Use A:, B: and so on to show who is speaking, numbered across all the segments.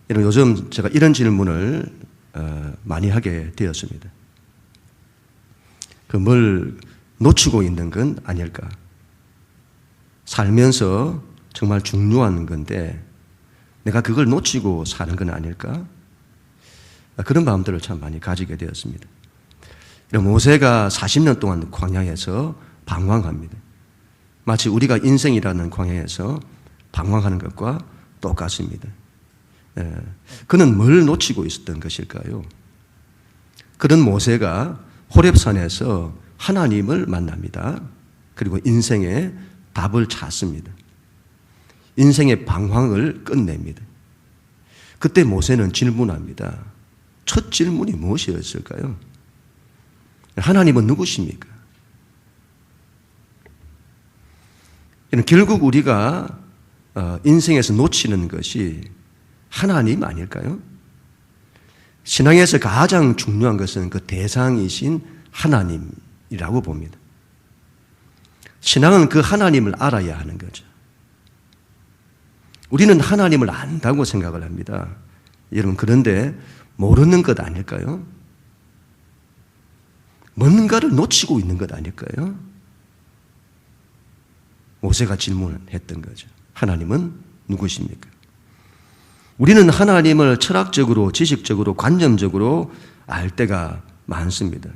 A: 요즘 제가 이런 질문을 많이 하게 되었습니다. 뭘 놓치고 있는 건 아닐까? 살면서 정말 중요한 건데 내가 그걸 놓치고 사는 건 아닐까? 그런 마음들을 참 많이 가지게 되었습니다. 모세가 40년 동안 광야에서 방황합니다. 마치 우리가 인생이라는 광야에서 방황하는 것과 똑같습니다. 그는 뭘 놓치고 있었던 것일까요? 그런 모세가 호렙산에서 하나님을 만납니다. 그리고 인생의 답을 찾습니다. 인생의 방황을 끝냅니다. 그때 모세는 질문합니다. 첫 질문이 무엇이었을까요? 하나님은 누구십니까? 결국 우리가 인생에서 놓치는 것이 하나님 아닐까요? 신앙에서 가장 중요한 것은 그 대상이신 하나님이라고 봅니다. 신앙은 그 하나님을 알아야 하는 거죠. 우리는 하나님을 안다고 생각을 합니다. 여러분, 그런데 모르는 것 아닐까요? 뭔가를 놓치고 있는 것 아닐까요? 모세가 질문했던 거죠. 하나님은 누구십니까? 우리는 하나님을 철학적으로, 지식적으로, 관념적으로 알 때가 많습니다.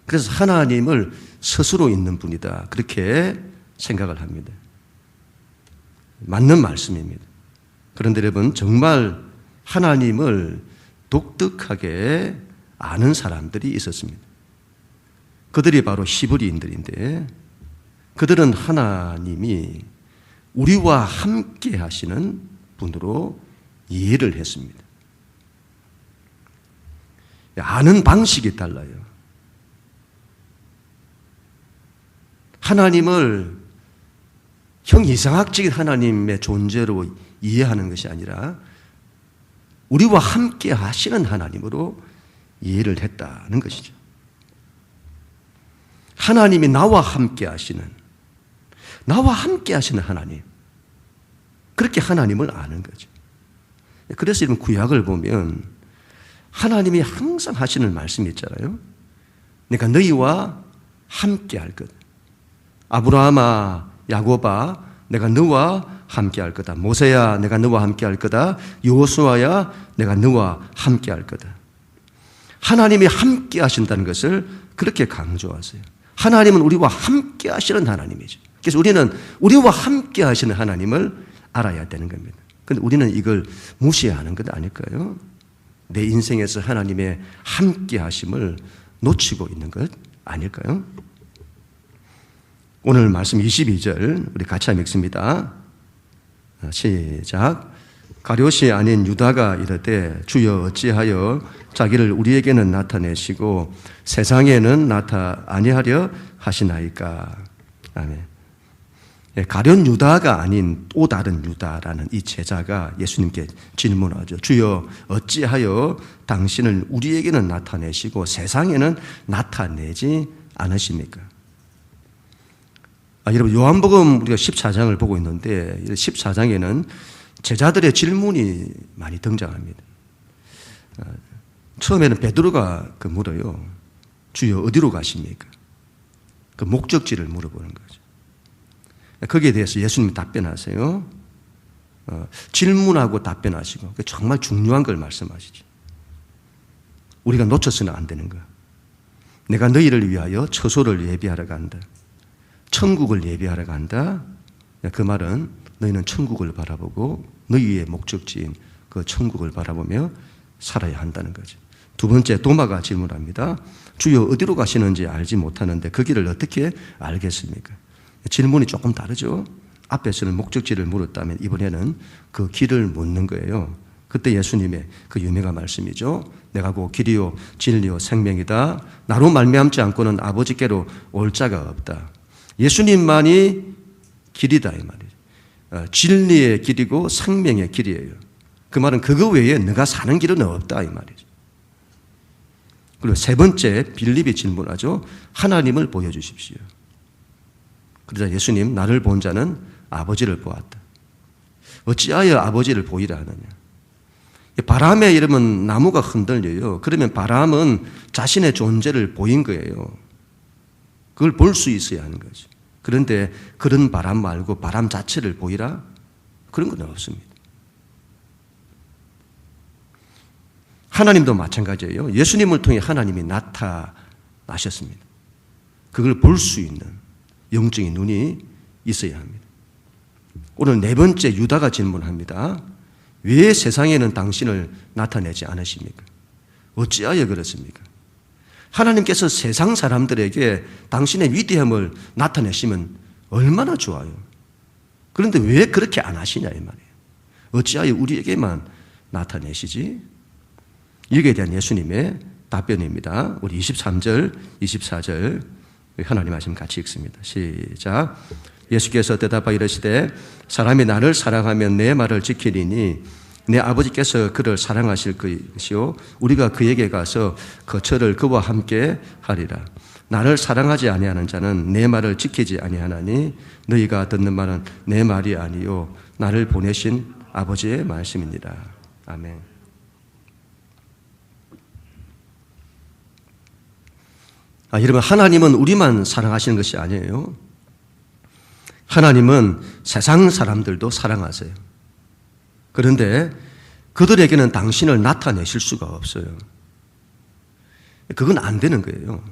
A: 그래서 하나님을 스스로 있는 분이다, 그렇게 생각을 합니다. 맞는 말씀입니다. 그런데 여러분, 정말 하나님을 독특하게 아는 사람들이 있었습니다. 그들이 바로 히브리인들인데, 그들은 하나님이 우리와 함께 하시는 분으로 이해를 했습니다. 아는 방식이 달라요. 하나님을 형이상학적인 하나님의 존재로 이해하는 것이 아니라 우리와 함께 하시는 하나님으로 이해를 했다는 것이죠. 하나님이 나와 함께 하시는 하나님, 그렇게 하나님을 아는 거죠. 그래서 이런 구약을 보면 하나님이 항상 하시는 말씀이 있잖아요. 내가 너희와 함께 할 거다. 아브라함아, 야곱아, 내가 너와 함께 할 거다. 모세야, 내가 너와 함께 할 거다. 여호수아야, 내가 너와 함께 할 거다. 하나님이 함께 하신다는 것을 그렇게 강조하세요. 하나님은 우리와 함께 하시는 하나님이죠. 그래서 우리는 우리와 함께 하시는 하나님을 알아야 되는 겁니다. 그런데 우리는 이걸 무시하는 것 아닐까요? 내 인생에서 하나님의 함께 하심을 놓치고 있는 것 아닐까요? 오늘 말씀 22절 우리 같이 한번 읽습니다. 시작. 가룟이 아닌 유다가 이르되 주여 어찌하여 자기를 우리에게는 나타내시고 세상에는 나타 아니하려 하시나이까. 아멘. 가룟 유다가 아닌 또 다른 유다라는 이 제자가 예수님께 질문하죠. 주여 어찌하여 당신을 우리에게는 나타내시고 세상에는 나타내지 않으십니까? 여러분, 요한복음 우리가 14장을 보고 있는데 14장에는 제자들의 질문이 많이 등장합니다. 처음에는 베드로가 물어요. 주여 어디로 가십니까? 그 목적지를 물어보는 거죠. 거기에 대해서 예수님이 답변하세요. 질문하고 답변하시고 정말 중요한 걸 말씀하시죠. 우리가 놓쳐서는 안 되는 거. 내가 너희를 위하여 처소를 예비하러 간다. 천국을 예비하러 간다. 그 말은 너희는 천국을 바라보고 너희의 목적지인 그 천국을 바라보며 살아야 한다는 거죠. 두 번째, 도마가 질문합니다. 주여 어디로 가시는지 알지 못하는데 그 길을 어떻게 알겠습니까? 질문이 조금 다르죠. 앞에서는 목적지를 물었다면 이번에는 그 길을 묻는 거예요. 그때 예수님의 그 유명한 말씀이죠. 내가 곧 길이요 진리요 생명이다. 나로 말미암지 않고는 아버지께로 올 자가 없다. 예수님만이 길이다 이 말이죠. 진리의 길이고 생명의 길이에요. 그 말은 그거 외에 네가 사는 길은 없다 이 말이죠. 그리고 세 번째, 빌립이 질문하죠. 하나님을 보여주십시오. 그러자 예수님, 나를 본 자는 아버지를 보았다. 어찌하여 아버지를 보이라 하느냐. 바람에 이러면 나무가 흔들려요. 그러면 바람은 자신의 존재를 보인 거예요. 그걸 볼 수 있어야 하는 거죠. 그런데 그런 바람 말고 바람 자체를 보이라? 그런 건 없습니다. 하나님도 마찬가지예요. 예수님을 통해 하나님이 나타나셨습니다. 그걸 볼 수 있는 영적인 눈이 있어야 합니다. 오늘 네 번째 유다가 질문합니다. 왜 세상에는 당신을 나타내지 않으십니까? 어찌하여 그렇습니까? 하나님께서 세상 사람들에게 당신의 위대함을 나타내시면 얼마나 좋아요. 그런데 왜 그렇게 안 하시냐 이 말이에요. 어찌하여 우리에게만 나타내시지? 여기에 대한 예수님의 답변입니다. 우리 23절, 24절 하나님 말씀 같이 읽습니다. 시작. 예수께서 대답하여 이르시되 사람이 나를 사랑하면 내 말을 지키리니 내 아버지께서 그를 사랑하실 것이요 우리가 그에게 가서 거처를 그와 함께 하리라. 나를 사랑하지 아니하는 자는 내 말을 지키지 아니하나니 너희가 듣는 말은 내 말이 아니요 나를 보내신 아버지의 말씀이니라. 아멘. 여러분, 하나님은 우리만 사랑하시는 것이 아니에요. 하나님은 세상 사람들도 사랑하세요. 그런데 그들에게는 당신을 나타내실 수가 없어요. 그건 안 되는 거예요.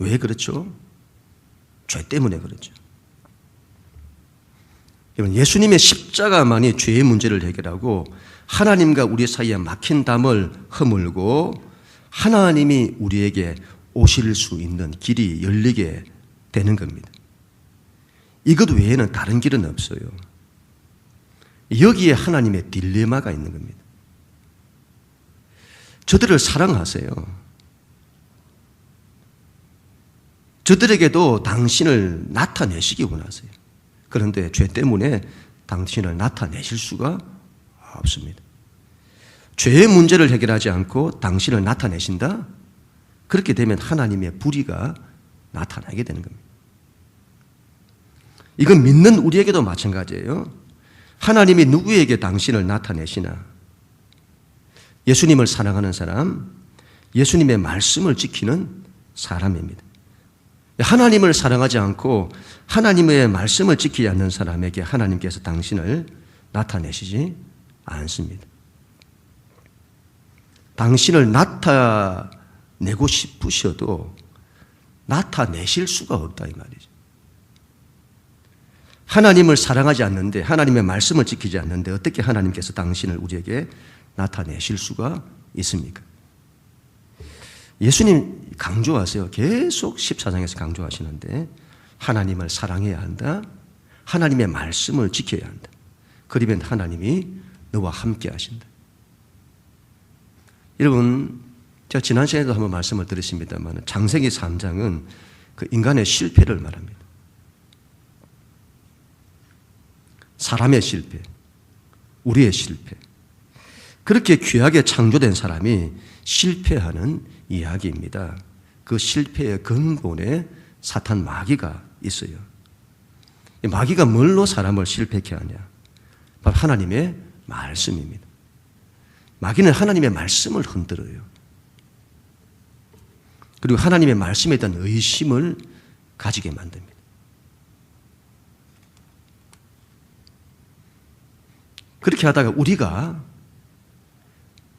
A: 왜 그렇죠? 죄 때문에 그렇죠. 예수님의 십자가만이 죄의 문제를 해결하고 하나님과 우리 사이에 막힌 담을 허물고 하나님이 우리에게 오실 수 있는 길이 열리게 되는 겁니다. 이것 외에는 다른 길은 없어요. 여기에 하나님의 딜레마가 있는 겁니다. 저들을 사랑하세요. 저들에게도 당신을 나타내시기 원하세요. 그런데 죄 때문에 당신을 나타내실 수가 없습니다. 죄의 문제를 해결하지 않고 당신을 나타내신다? 그렇게 되면 하나님의 불의가 나타나게 되는 겁니다. 이건 믿는 우리에게도 마찬가지예요. 하나님이 누구에게 당신을 나타내시나? 예수님을 사랑하는 사람, 예수님의 말씀을 지키는 사람입니다. 하나님을 사랑하지 않고 하나님의 말씀을 지키지 않는 사람에게 하나님께서 당신을 나타내시지 않습니다. 당신을 나타내고 싶으셔도 나타내실 수가 없다 이 말이죠. 하나님을 사랑하지 않는데 하나님의 말씀을 지키지 않는데 어떻게 하나님께서 당신을 우리에게 나타내실 수가 있습니까? 예수님 강조하세요. 계속 14장에서 강조하시는데 하나님을 사랑해야 한다. 하나님의 말씀을 지켜야 한다. 그러면 하나님이 너와 함께 하신다. 여러분, 제가 지난 시간에도 한번 말씀을 드렸습니다만 창세기 3장은 그 인간의 실패를 말합니다. 사람의 실패, 우리의 실패. 그렇게 귀하게 창조된 사람이 실패하는 이야기입니다. 그 실패의 근본에 사탄 마귀가 있어요. 이 마귀가 뭘로 사람을 실패케 하냐? 바로 하나님의 말씀입니다. 마귀는 하나님의 말씀을 흔들어요. 그리고 하나님의 말씀에 대한 의심을 가지게 만듭니다. 그렇게 하다가 우리가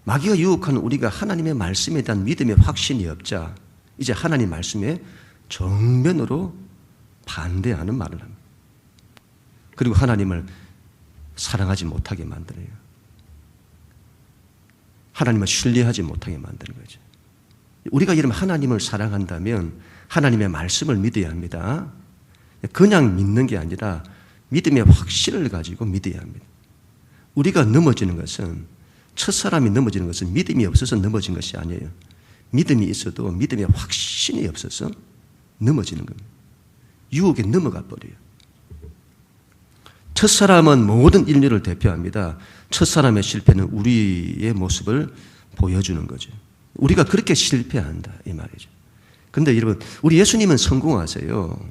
A: 마귀가 유혹하는 우리가 하나님의 말씀에 대한 믿음의 확신이 없자 이제 하나님 말씀에 정면으로 반대하는 말을 합니다. 그리고 하나님을 사랑하지 못하게 만들어요. 하나님을 신뢰하지 못하게 만드는 거죠. 우리가 이러면 하나님을 사랑한다면 하나님의 말씀을 믿어야 합니다. 그냥 믿는 게 아니라 믿음의 확신을 가지고 믿어야 합니다. 우리가 넘어지는 것은 첫사람이 넘어지는 것은 믿음이 없어서 넘어진 것이 아니에요. 믿음이 있어도 믿음의 확신이 없어서 넘어지는 겁니다. 유혹에 넘어가 버려요. 첫사람은 모든 인류를 대표합니다. 첫사람의 실패는 우리의 모습을 보여주는 거죠. 우리가 그렇게 실패한다 이 말이죠. 그런데 여러분, 우리 예수님은 성공하세요.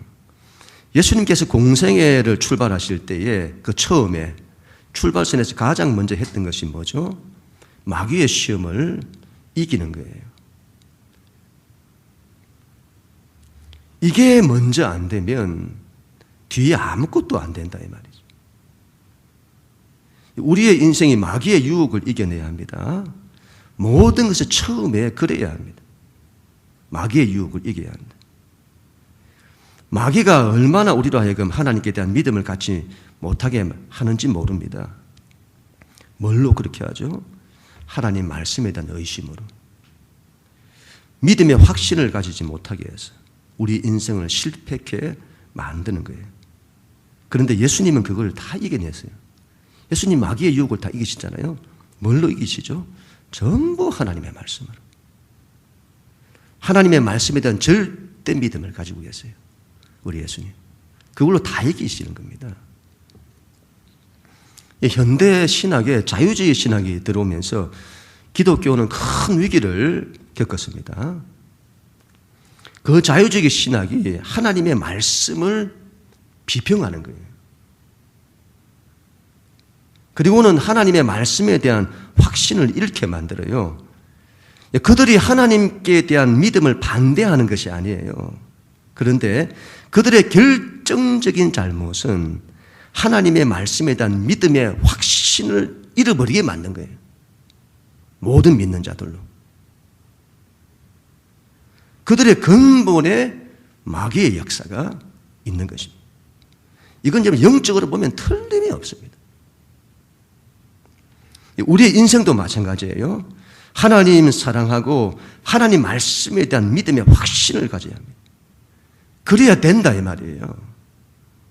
A: 예수님께서 공생애를 출발하실 때에 그 처음에 출발선에서 가장 먼저 했던 것이 뭐죠? 마귀의 시험을 이기는 거예요. 이게 먼저 안 되면 뒤에 아무것도 안 된다 이 말이죠. 우리의 인생이 마귀의 유혹을 이겨내야 합니다. 모든 것을 처음에 그래야 합니다. 마귀의 유혹을 이겨야 합니다. 마귀가 얼마나 우리로 하여금 하나님께 대한 믿음을 갖지 못하게 하는지 모릅니다. 뭘로 그렇게 하죠? 하나님 말씀에 대한 의심으로. 믿음의 확신을 가지지 못하게 해서 우리 인생을 실패케 만드는 거예요. 그런데 예수님은 그걸 다 이겨냈어요. 예수님 마귀의 유혹을 다 이기시잖아요. 뭘로 이기시죠? 전부 하나님의 말씀으로. 하나님의 말씀에 대한 절대 믿음을 가지고 계세요. 우리 예수님. 그걸로 다 이기시는 겁니다. 현대 신학에 자유주의 신학이 들어오면서 기독교는 큰 위기를 겪었습니다. 그 자유주의 신학이 하나님의 말씀을 비평하는 거예요. 그리고는 하나님의 말씀에 대한 확신을 잃게 만들어요. 그들이 하나님께 대한 믿음을 반대하는 것이 아니에요. 그런데 그들의 결정적인 잘못은 하나님의 말씀에 대한 믿음의 확신을 잃어버리게 만든 거예요. 모든 믿는 자들로. 그들의 근본에 마귀의 역사가 있는 것입니다. 이건 영적으로 보면 틀림이 없습니다. 우리의 인생도 마찬가지예요. 하나님 사랑하고 하나님 말씀에 대한 믿음의 확신을 가져야 합니다. 그래야 된다 이 말이에요.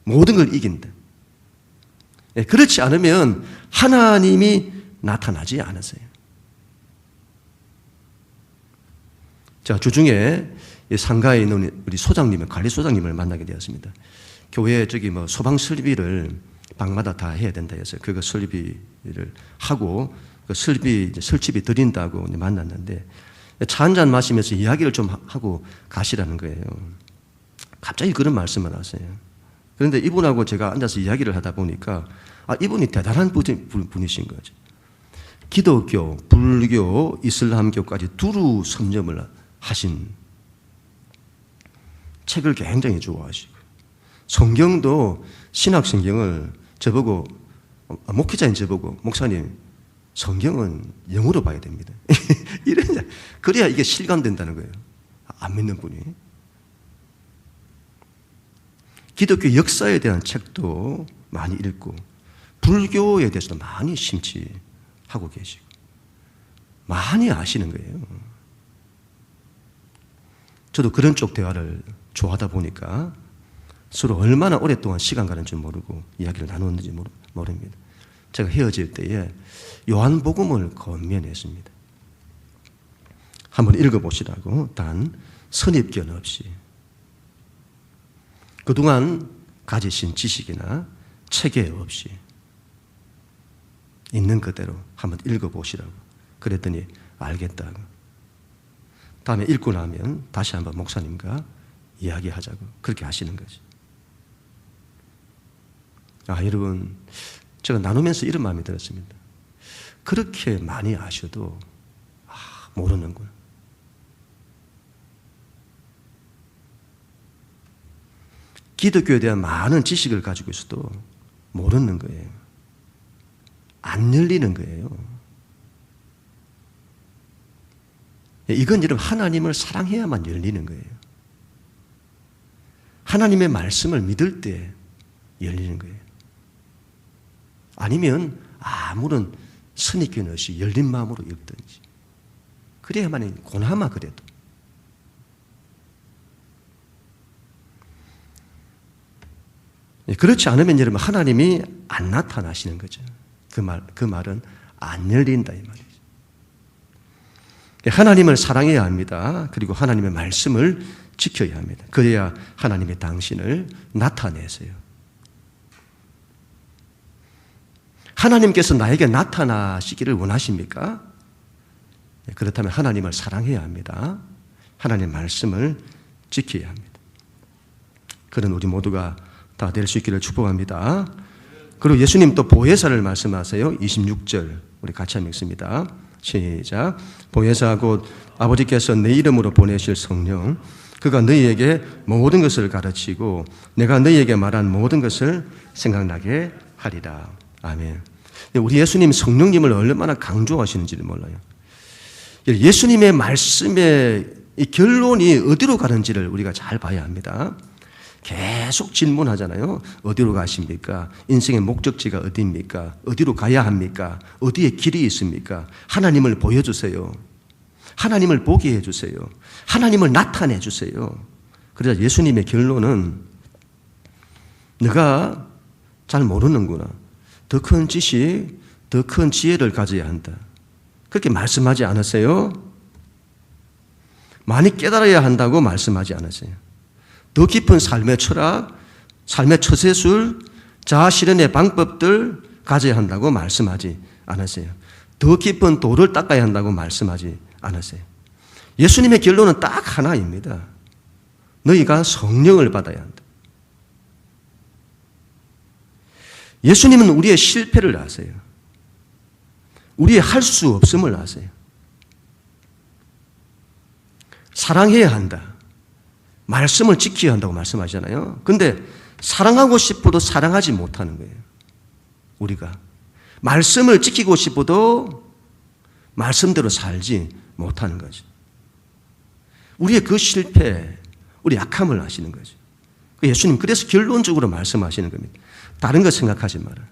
A: 모든 걸 이긴다. 그렇지 않으면 하나님이 나타나지 않으세요. 자, 주중에 상가에 있는 우리 소장님을, 관리소장님을 만나게 되었습니다. 교회 소방 설비를 방마다 다 해야 된다 해서 그거 설비를 하고 그 설치비 드린다고 만났는데 차 한잔 마시면서 이야기를 좀 하고 가시라는 거예요. 갑자기 그런 말씀을 하세요. 그런데 이분하고 제가 앉아서 이야기를 하다 보니까 이분이 대단한 분이신 거죠. 기독교, 불교, 이슬람교까지 두루 섭렵을 하신, 책을 굉장히 좋아하시고 성경도 신학 성경을 저보고, 목회자인 저보고, 목사님 성경은 영어로 봐야 됩니다. 그래야 이게 실감된다는 거예요. 안 믿는 분이. 기독교 역사에 대한 책도 많이 읽고 불교에 대해서도 많이 심취하고 계시고 많이 아시는 거예요. 저도 그런 쪽 대화를 좋아하다 보니까 서로 얼마나 오랫동안 시간 가는 줄 모르고 이야기를 나누었는지 모릅니다. 제가 헤어질 때에 요한복음을 건면했습니다. 한번 읽어보시라고, 단 선입견 없이. 그동안 가지신 지식이나 체계 없이 있는 그대로 한번 읽어보시라고. 그랬더니 알겠다고. 다음에 읽고 나면 다시 한번 목사님과 이야기하자고 그렇게 하시는 거지. 여러분, 제가 나누면서 이런 마음이 들었습니다. 그렇게 많이 아셔도 모르는구나. 기독교에 대한 많은 지식을 가지고 있어도 모르는 거예요. 안 열리는 거예요. 이건 여러분 하나님을 사랑해야만 열리는 거예요. 하나님의 말씀을 믿을 때 열리는 거예요. 아니면 아무런 선입견 없이 열린 마음으로 읽든지. 그래야만 고나마 그래도. 그렇지 않으면 여러분 하나님이 안 나타나시는 거죠. 그 말은 안 열린다 이 말이죠. 하나님을 사랑해야 합니다. 그리고 하나님의 말씀을 지켜야 합니다. 그래야 하나님의 당신을 나타내세요. 하나님께서 나에게 나타나시기를 원하십니까? 그렇다면 하나님을 사랑해야 합니다. 하나님의 말씀을 지켜야 합니다. 그런 우리 모두가 다 될 수 있기를 축복합니다. 그리고 예수님 또 보혜사를 말씀하세요. 26절 우리 같이 한번 읽습니다. 시작. 보혜사 곧 아버지께서 내 이름으로 보내실 성령 그가 너희에게 모든 것을 가르치고 내가 너희에게 말한 모든 것을 생각나게 하리라. 아멘. 우리 예수님 성령님을 얼마나 강조하시는지를 몰라요. 예수님의 말씀의 이 결론이 어디로 가는지를 우리가 잘 봐야 합니다. 계속 질문하잖아요. 어디로 가십니까? 인생의 목적지가 어디입니까? 어디로 가야 합니까? 어디에 길이 있습니까? 하나님을 보여주세요. 하나님을 보게 해주세요. 하나님을 나타내 주세요. 그래서 예수님의 결론은 네가 잘 모르는구나. 더 큰 지식, 더 큰 지혜를 가져야 한다. 그렇게 말씀하지 않으세요? 많이 깨달아야 한다고 말씀하지 않으세요? 더 깊은 삶의 철학, 삶의 처세술, 자아실현의 방법들 가져야 한다고 말씀하지 않으세요? 더 깊은 도를 닦아야 한다고 말씀하지 않으세요? 예수님의 결론은 딱 하나입니다. 너희가 성령을 받아야 한다. 예수님은 우리의 실패를 아세요. 우리의 할 수 없음을 아세요. 사랑해야 한다. 말씀을 지켜야 한다고 말씀하잖아요. 그런데 사랑하고 싶어도 사랑하지 못하는 거예요. 우리가. 말씀을 지키고 싶어도 말씀대로 살지 못하는 거죠. 우리의 그 실패, 우리 약함을 아시는 거죠. 예수님 그래서 결론적으로 말씀하시는 겁니다. 다른 거 생각하지 마라.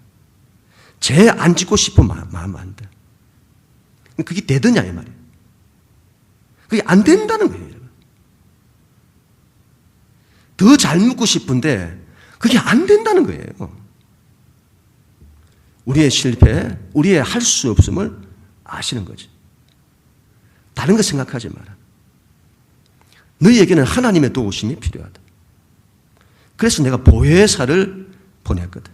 A: 죄 안 짓고 싶은 마음 안 돼. 그게 되더냐 이 말이에요. 그게 안 된다는 거예요. 더 잘 묻고 싶은데 그게 안 된다는 거예요. 우리의 실패, 우리의 할 수 없음을 아시는 거죠. 다른 거 생각하지 마라. 너희에게는 하나님의 도우심이 필요하다. 그래서 내가 보혜사를 보냈거든.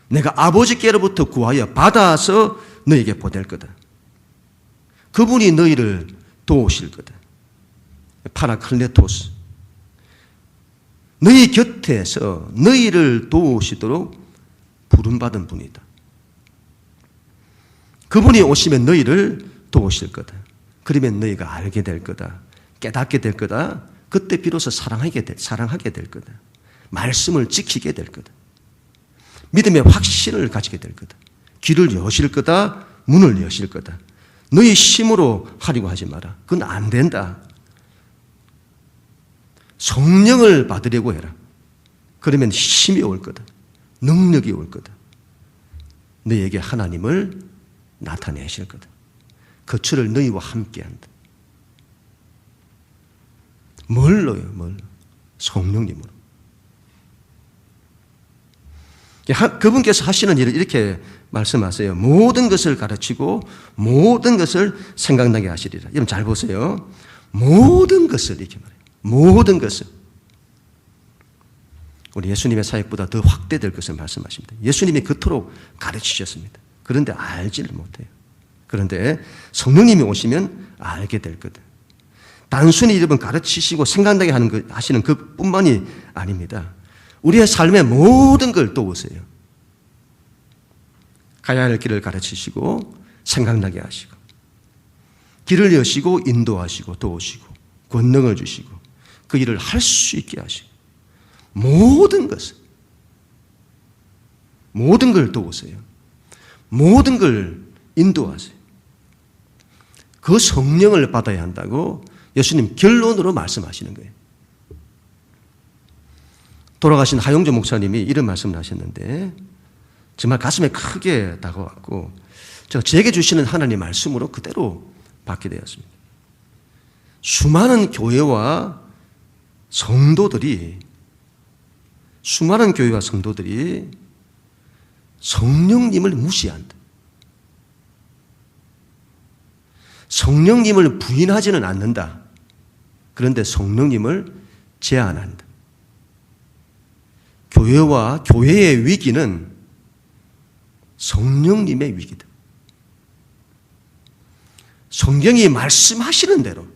A: 내가 아버지께로부터 구하여 받아서 너희에게 보낼 거다. 그분이 너희를 도우실 거다. 파라클레토스. 너희 곁에서 너희를 도우시도록 부름받은 분이다. 그분이 오시면 너희를 도우실 거다. 그러면 너희가 알게 될 거다. 깨닫게 될 거다. 그때 비로소 사랑하게 될 거다. 말씀을 지키게 될 거다. 믿음의 확신을 가지게 될 거다. 길을 여실 거다. 문을 여실 거다. 너희 힘으로 하려고 하지 마라. 그건 안 된다. 성령을 받으려고 해라. 그러면 힘이 올 거다. 능력이 올 거다. 너희에게 하나님을 나타내실 거다. 거처를 너희와 함께 한다. 뭘로요? 뭘로? 성령님으로. 그분께서 하시는 일을 이렇게 말씀하세요. 모든 것을 가르치고 모든 것을 생각나게 하시리라. 여러분 잘 보세요. 모든 것을 이렇게 말해요. 모든 것을. 우리 예수님의 사역보다 더 확대될 것을 말씀하십니다. 예수님이 그토록 가르치셨습니다. 그런데 알지를 못해요. 그런데 성령님이 오시면 알게 될 거다. 단순히 여러분 가르치시고 생각나게 하시는 그뿐만이 아닙니다. 우리의 삶의 모든 걸 도우세요. 가야 할 길을 가르치시고 생각나게 하시고 길을 여시고 인도하시고 도우시고 권능을 주시고 그 일을 할 수 있게 하시고 모든 것을 모든 걸 도우세요. 모든 걸 인도하세요. 그 성령을 받아야 한다고 예수님 결론으로 말씀하시는 거예요. 돌아가신 하용조 목사님이 이런 말씀을 하셨는데 정말 가슴에 크게 다가왔고 제게 주시는 하나님의 말씀으로 그대로 받게 되었습니다. 수많은 교회와 성도들이 성령님을 무시한다. 성령님을 부인하지는 않는다. 그런데 성령님을 제한한다. 교회와 교회의 위기는 성령님의 위기다. 성경이 말씀하시는 대로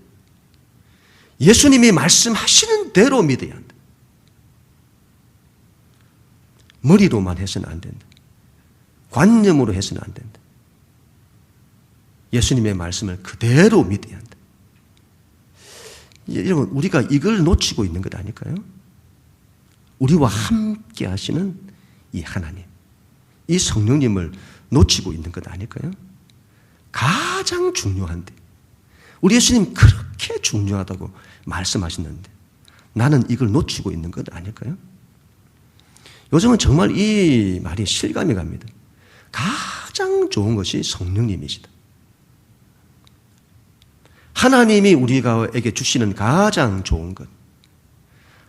A: 예수님이 말씀하시는 대로 믿어야 한다. 머리로만 해서는 안 된다. 관념으로 해서는 안 된다. 예수님의 말씀을 그대로 믿어야 한다. 여러분, 우리가 이걸 놓치고 있는 것 아닐까요? 우리와 함께 하시는 이 하나님, 이 성령님을 놓치고 있는 것 아닐까요? 가장 중요한데, 우리 예수님 그렇게 중요하다고 말씀하셨는데 나는 이걸 놓치고 있는 것 아닐까요? 요즘은 정말 이 말이 실감이 갑니다. 가장 좋은 것이 성령님이시다. 하나님이 우리에게 주시는 가장 좋은 것,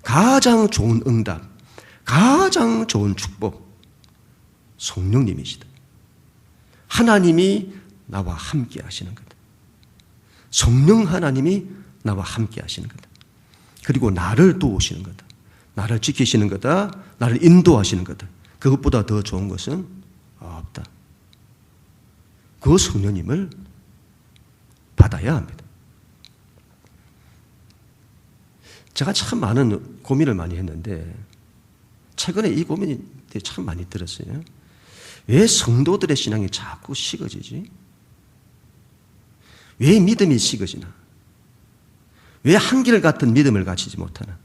A: 가장 좋은 응답, 가장 좋은 축복, 성령님이시다. 하나님이 나와 함께 하시는 거다. 성령 하나님이 나와 함께 하시는 거다. 그리고 나를 도우시는 거다. 나를 지키시는 거다. 나를 인도하시는 거다. 그것보다 더 좋은 것은 없다. 그 성령님을 받아야 합니다. 제가 참 많은 고민을 많이 했는데 최근에 이 고민이 참 많이 들었어요. 왜 성도들의 신앙이 자꾸 식어지지? 왜 믿음이 식어지나? 왜 한결같은 믿음을 가지지 못하나?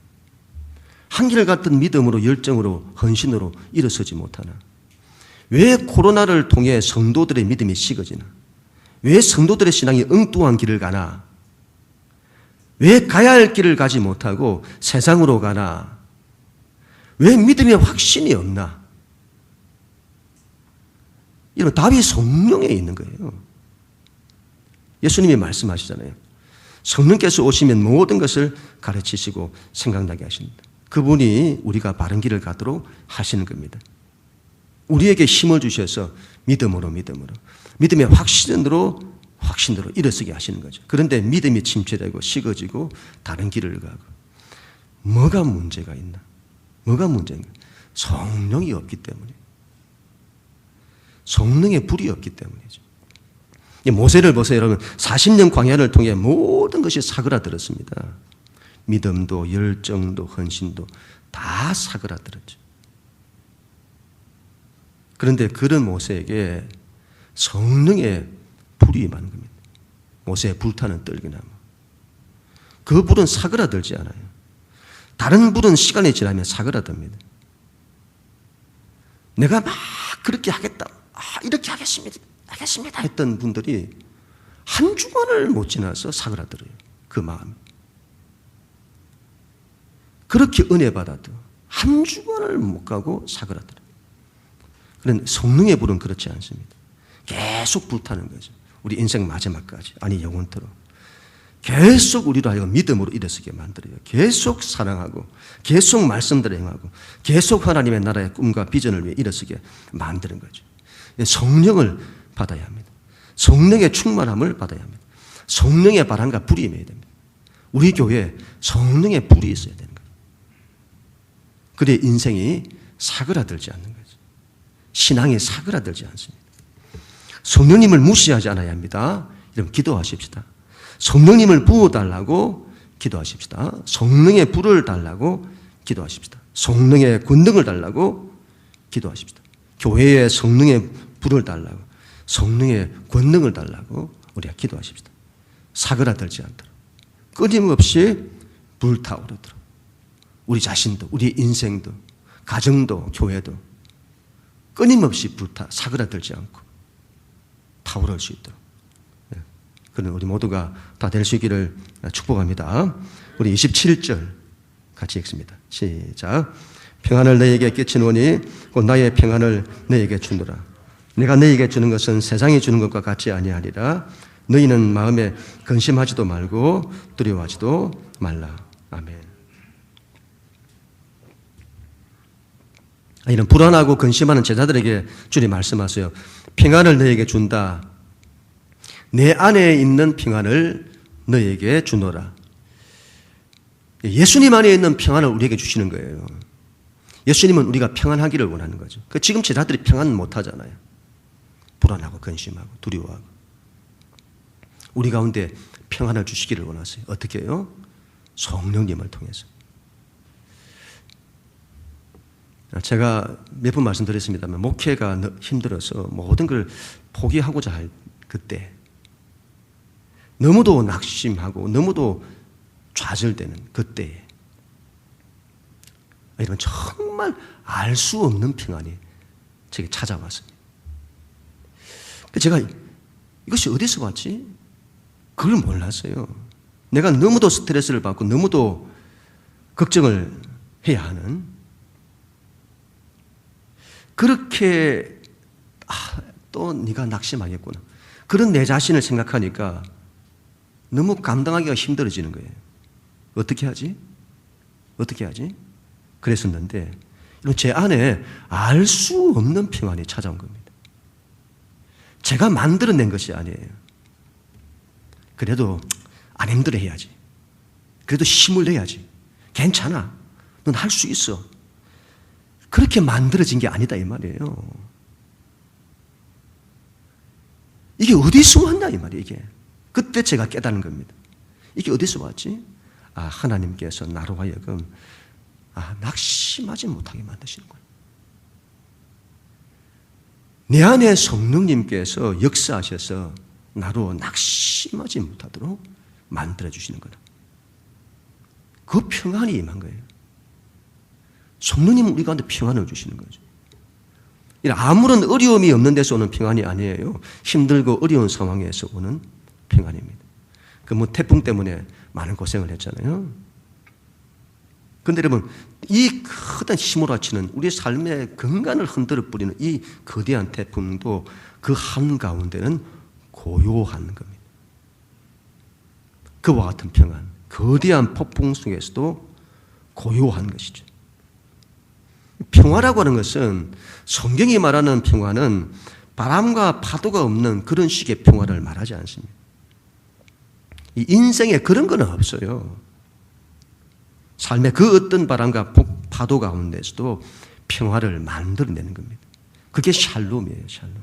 A: 한결같은 믿음으로, 열정으로, 헌신으로 일어서지 못하나? 왜 코로나를 통해 성도들의 믿음이 식어지나? 왜 성도들의 신앙이 엉뚱한 길을 가나? 왜 가야 할 길을 가지 못하고 세상으로 가나? 왜 믿음의 확신이 없나? 이런 답이 성령에 있는 거예요. 예수님이 말씀하시잖아요. 성령께서 오시면 모든 것을 가르치시고 생각나게 하십니다. 그분이 우리가 바른 길을 가도록 하시는 겁니다. 우리에게 힘을 주셔서 믿음으로 믿음의 확신으로 일어서게 하시는 거죠. 그런데 믿음이 침체되고 식어지고 다른 길을 가고 뭐가 문제가 있나? 뭐가 문제인가? 성령이 없기 때문에, 성령의 불이 없기 때문이죠. 모세를 보세요, 여러분. 40년 광야를 통해 모든 것이 사그라들었습니다. 믿음도 열정도 헌신도 다 사그라들었죠. 그런데 그런 모세에게 성령의 불이 임하는 겁니다. 모세의 불타는 떨기나무. 그 불은 사그라들지 않아요. 다른 불은 시간이 지나면 사그라듭니다. 내가 막 그렇게 하겠다, 이렇게 하겠습니다 했던 분들이 한 주간을 못 지나서 사그라들어요. 그 마음이. 그렇게 은혜 받아도 한 주간을 못 가고 사그라들어요. 그런데 성령의 불은 그렇지 않습니다. 계속 불타는 거죠. 우리 인생 마지막까지, 아니 영원토록 계속 우리로 하여금 믿음으로 일어서게 만들어요. 계속 사랑하고 계속 말씀대로 행하고 계속 하나님의 나라의 꿈과 비전을 위해 일어서게 만드는 거죠. 성령을 받아야 합니다. 성령의 충만함을 받아야 합니다. 성령의 바람과 불이 임해야 됩니다. 우리 교회에 성령의 불이 있어야 되는 거예요. 그래야 인생이 사그라들지 않는 거죠. 신앙이 사그라들지 않습니다. 성령님을 무시하지 않아야 합니다. 여러분 기도하십시다. 성령님을 부어달라고 기도하십시다. 성령의 불을 달라고 기도하십시다. 성령의 권능을 달라고 기도하십시다. 교회에 성령의 불을 달라고, 성령의 권능을 달라고 우리가 기도하십시다. 사그라들지 않도록, 끊임없이 불타오르도록, 우리 자신도, 우리 인생도, 가정도, 교회도 끊임없이 사그라들지 않고 타오를 수 있도록, 그런 우리 모두가 다 될 수 있기를 축복합니다. 우리 27절 같이 읽습니다. 시작. 평안을 너에게 끼치노니 곧 나의 평안을 너에게 주노라. 내가 너에게 주는 것은 세상이 주는 것과 같이 아니하리라. 너희는 마음에 근심하지도 말고 두려워하지도 말라. 아멘. 이런 불안하고 근심하는 제자들에게 주님 말씀하세요. 평안을 너에게 준다. 내 안에 있는 평안을 너에게 주노라. 예수님 안에 있는 평안을 우리에게 주시는 거예요. 예수님은 우리가 평안하기를 원하는 거죠. 지금 제자들이 평안 못하잖아요. 불안하고 근심하고 두려워하고. 우리 가운데 평안을 주시기를 원하세요. 어떻게 해요? 성령님을 통해서. 제가 몇 번 말씀드렸습니다만 목회가 힘들어서 모든 걸 포기하고자 할 그때, 너무도 낙심하고 너무도 좌절되는 그때에 여러분 정말 알 수 없는 평안이 제게 찾아왔습니다. 제가 이것이 어디서 왔지? 그걸 몰랐어요. 내가 너무도 스트레스를 받고 너무도 걱정을 해야 하는, 그렇게 또 네가 낙심하겠구나, 그런 내 자신을 생각하니까 너무 감당하기가 힘들어지는 거예요. 어떻게 하지? 어떻게 하지? 그랬었는데 제 안에 알 수 없는 평안이 찾아온 겁니다. 제가 만들어낸 것이 아니에요. 그래도 안 힘들어 해야지. 그래도 힘을 내야지. 괜찮아. 넌 할 수 있어. 그렇게 만들어진 게 아니다 이 말이에요. 이게 어디서 왔나 이 말이에요. 이게 그때 제가 깨달은 겁니다. 이게 어디서 왔지? 하나님께서 나로 하여금 낙심하지 못하게 만드시는구나. 내 안에 성령님께서 역사하셔서 나로 낙심하지 못하도록 만들어주시는구나. 그 평안이 임한 거예요. 성령님은 우리 가운데 평안을 주시는 거죠. 아무런 어려움이 없는 데서 오는 평안이 아니에요. 힘들고 어려운 상황에서 오는 평안입니다. 태풍 때문에 많은 고생을 했잖아요. 그런데 여러분, 이 크던 힘몰아치는 우리 삶의 근간을 흔들어 뿌리는 이 거대한 태풍도 그 한가운데는 고요한 겁니다. 그와 같은 평안, 거대한 폭풍 속에서도 고요한 것이죠. 평화라고 하는 것은, 성경이 말하는 평화는 바람과 파도가 없는 그런 식의 평화를 말하지 않습니다. 이 인생에 그런 건 없어요. 삶의 그 어떤 바람과 파도 가운데서도 평화를 만들어내는 겁니다. 그게 샬롬이에요. 샬롬.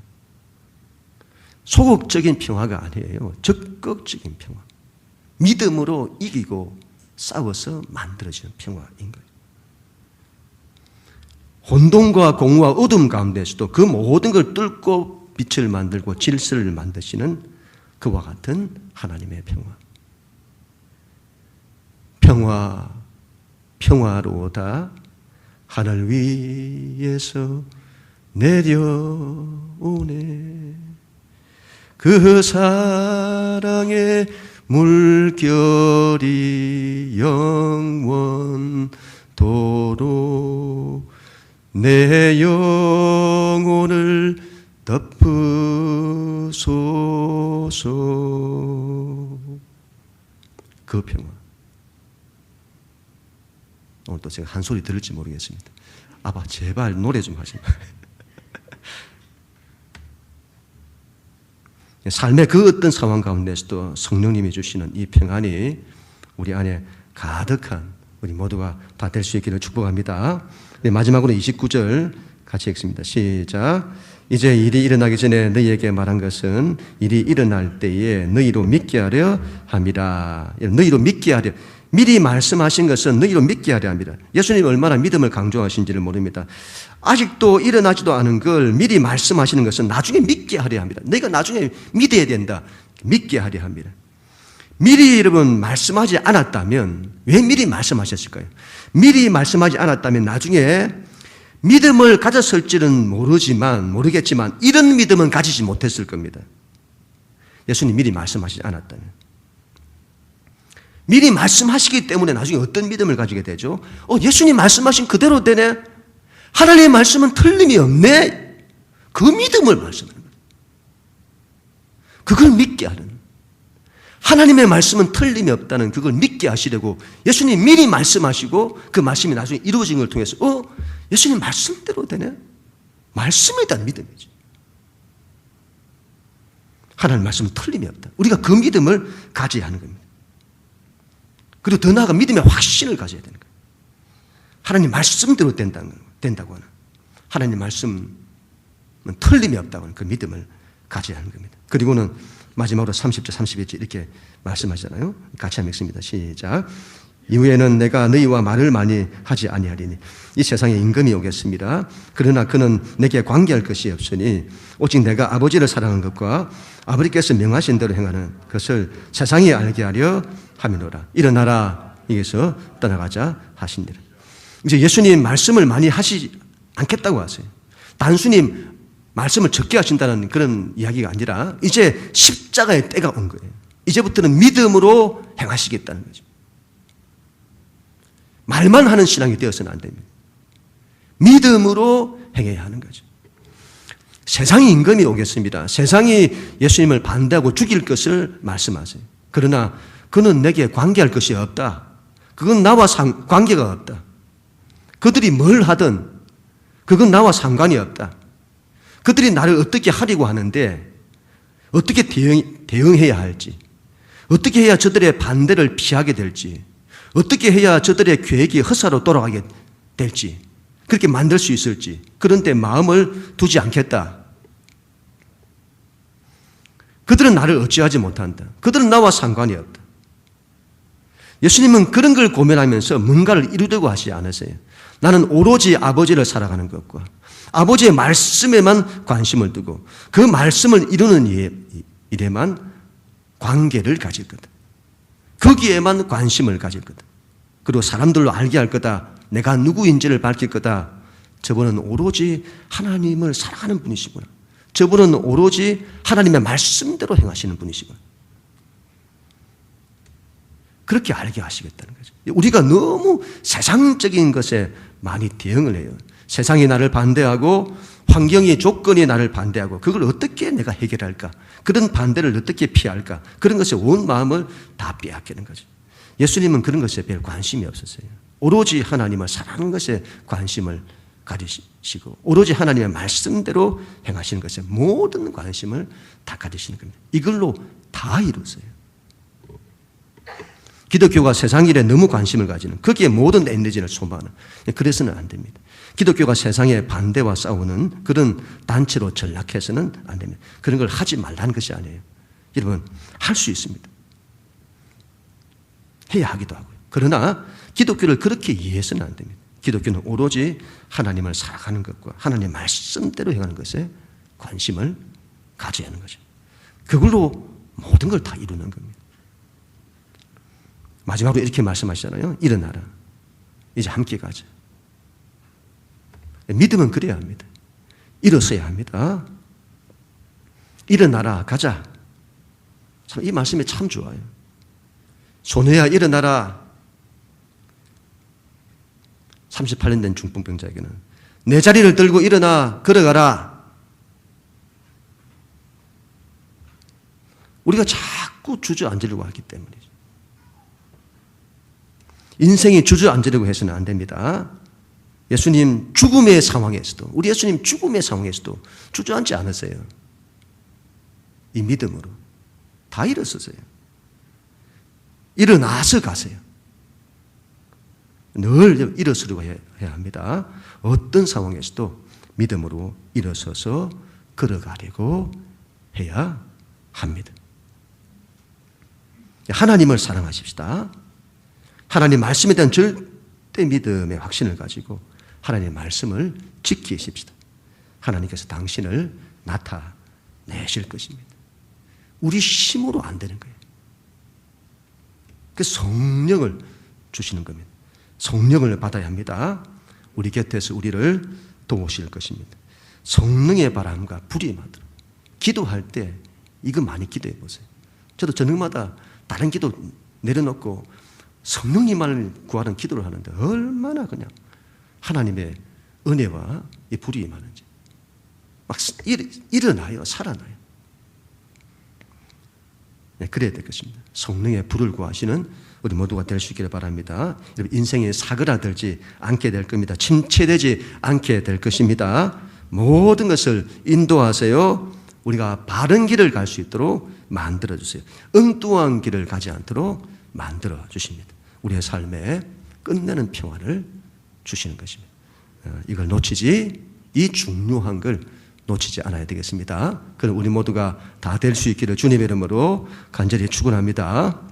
A: 소극적인 평화가 아니에요. 적극적인 평화. 믿음으로 이기고 싸워서 만들어지는 평화인 거예요. 혼돈과 공허와 어둠 가운데서도 그 모든 걸 뚫고 빛을 만들고 질서를 만드시는 그와 같은 하나님의 평화. 평화로다 하늘 위에서 내려오네. 그 사랑의 물결이 영원토록 내 영혼을 덮으소서. 그 평화. 오늘 또 제가 한 소리 들을지 모르겠습니다. 아빠 제발 노래 좀 하시면. 삶의 그 어떤 상황 가운데서도 성령님이 주시는 이 평안이 우리 안에 가득한 우리 모두가 다 될 수 있기를 축복합니다. 네, 마지막으로 29절 같이 읽습니다. 시작. 이제 일이 일어나기 전에 너희에게 말한 것은 일이 일어날 때에 너희로 믿게 하려 함이라. 너희로 믿게 하려. 미리 말씀하신 것은 너희로 믿게 하려 합니다. 예수님이 얼마나 믿음을 강조하신지를 모릅니다. 아직도 일어나지도 않은 걸 미리 말씀하시는 것은 나중에 믿게 하려 합니다. 너희가 나중에 믿어야 된다. 믿게 하려 합니다. 미리 여러분 말씀하지 않았다면 왜 미리 말씀하셨을까요? 미리 말씀하지 않았다면 나중에 믿음을 가졌을지는 모르겠지만 이런 믿음은 가지지 못했을 겁니다. 예수님 미리 말씀하시지 않았다면. 미리 말씀하시기 때문에 나중에 어떤 믿음을 가지게 되죠? 예수님 말씀하신 그대로 되네? 하나님의 말씀은 틀림이 없네? 그 믿음을 말씀하는 거예요. 그걸 믿게 하는. 하나님의 말씀은 틀림이 없다는 그걸 믿게 하시려고 예수님 미리 말씀하시고 그 말씀이 나중에 이루어진 걸 통해서 예수님 말씀대로 되네? 말씀에 대한 믿음이지. 하나님의 말씀은 틀림이 없다. 우리가 그 믿음을 가져야 하는 겁니다. 그리고 더 나아가 믿음의 확신을 가져야 되는 거예요. 하나님 말씀대로 된다고 하는, 하나님 말씀은 틀림이 없다고 하는 그 믿음을 가져야 하는 겁니다. 그리고는 마지막으로 30절 31절 이렇게 말씀하시잖아요. 같이 한번 읽습니다. 시작. 이후에는 내가 너희와 말을 많이 하지 아니하리니 이 세상에 임금이 오겠습니다. 그러나 그는 내게 관계할 것이 없으니 오직 내가 아버지를 사랑하는 것과 아버지께서 명하신 대로 행하는 것을 세상이 알게 하려 함이노라. 일어나라. 여기서 떠나가자 하시니라. 이제 예수님 말씀을 많이 하시지 않겠다고 하세요. 단순히 말씀을 적게 하신다는 그런 이야기가 아니라 이제 십자가의 때가 온 거예요. 이제부터는 믿음으로 행하시겠다는 거죠. 말만 하는 신앙이 되어서는 안 됩니다. 믿음으로 행해야 하는 거죠. 세상이 임금이 오겠습니다. 세상이 예수님을 반대하고 죽일 것을 말씀하세요. 그러나 그는 내게 관계할 것이 없다. 그건 나와 관계가 없다. 그들이 뭘 하든 그건 나와 상관이 없다. 그들이 나를 어떻게 하려고 하는데 어떻게 대응해야 할지, 어떻게 해야 저들의 반대를 피하게 될지, 어떻게 해야 저들의 계획이 허사로 돌아가게 될지, 그렇게 만들 수 있을지, 그런 데 마음을 두지 않겠다. 그들은 나를 어찌하지 못한다. 그들은 나와 상관이 없다. 예수님은 그런 걸 고민하면서 뭔가를 이루려고 하시지 않으세요. 나는 오로지 아버지를 사랑하는 것과 아버지의 말씀에만 관심을 두고 그 말씀을 이루는 일에만 관계를 가질 거다. 거기에만 관심을 가질 거다. 그리고 사람들로 알게 할 거다. 내가 누구인지를 밝힐 거다. 저분은 오로지 하나님을 사랑하는 분이시구나. 저분은 오로지 하나님의 말씀대로 행하시는 분이시구나. 그렇게 알게 하시겠다는 거죠. 우리가 너무 세상적인 것에 많이 대응을 해요. 세상이 나를 반대하고 환경의 조건이 나를 반대하고 그걸 어떻게 내가 해결할까? 그런 반대를 어떻게 피할까? 그런 것에 온 마음을 다 빼앗기는 거죠. 예수님은 그런 것에 별 관심이 없었어요. 오로지 하나님을 사랑하는 것에 관심을 가지시고 오로지 하나님의 말씀대로 행하시는 것에 모든 관심을 다 가지시는 겁니다. 이걸로 다 이루어요. 기독교가 세상 일에 너무 관심을 가지는 거기에 모든 에너지를 소모하는 그래서는 안 됩니다. 기독교가 세상의 반대와 싸우는 그런 단체로 전락해서는 안 됩니다. 그런 걸 하지 말라는 것이 아니에요. 여러분 할 수 있습니다. 해야 하기도 하고요. 그러나 기독교를 그렇게 이해해서는 안 됩니다. 기독교는 오로지 하나님을 사랑하는 것과 하나님의 말씀대로 행하는 것에 관심을 가져야 하는 거죠. 그걸로 모든 걸 다 이루는 겁니다. 마지막으로 이렇게 말씀하시잖아요. 일어나라. 이제 함께 가자. 믿음은 그래야 합니다. 일어서야 합니다. 일어나라. 가자. 참, 이 말씀이 참 좋아요. 손해야 일어나라. 38년 된 중풍병자에게는 내 자리를 들고 일어나 걸어가라. 우리가 자꾸 주저앉으려고 하기 때문이죠. 인생이 주저앉으려고 해서는 안 됩니다. 예수님 죽음의 상황에서도 우리 예수님 죽음의 상황에서도 주저앉지 않으세요. 이 믿음으로 다 일어서세요. 일어나서 가세요. 늘 일어서려고 해야 합니다. 어떤 상황에서도 믿음으로 일어서서 걸어가려고 해야 합니다. 하나님을 사랑하십시다. 하나님 말씀에 대한 절대 믿음의 확신을 가지고 하나님의 말씀을 지키십시다. 하나님께서 당신을 나타내실 것입니다. 우리 힘으로 안 되는 거예요. 그 성령을 주시는 겁니다. 성령을 받아야 합니다. 우리 곁에서 우리를 도우실 것입니다. 성령의 바람과 불이 임하도록. 기도할 때 이거 많이 기도해 보세요. 저도 저녁마다 다른 기도 내려놓고 성령님만을 구하는 기도를 하는데 얼마나 그냥 하나님의 은혜와 이 불이 임하는지 막 일어나요. 살아나요. 네, 그래야 될 것입니다. 성령의 불을 구하시는 우리 모두가 될 수 있기를 바랍니다. 인생이 사그라들지 않게 될 겁니다. 침체되지 않게 될 것입니다. 모든 것을 인도하세요. 우리가 바른 길을 갈 수 있도록 만들어주세요. 엉뚱한 길을 가지 않도록 만들어주십니다. 우리의 삶에 끝내는 평안을 주시는 것입니다. 이걸 놓치지, 이 중요한 걸 놓치지 않아야 되겠습니다. 그럼 우리 모두가 다 될 수 있기를 주님의 이름으로 간절히 축원합니다.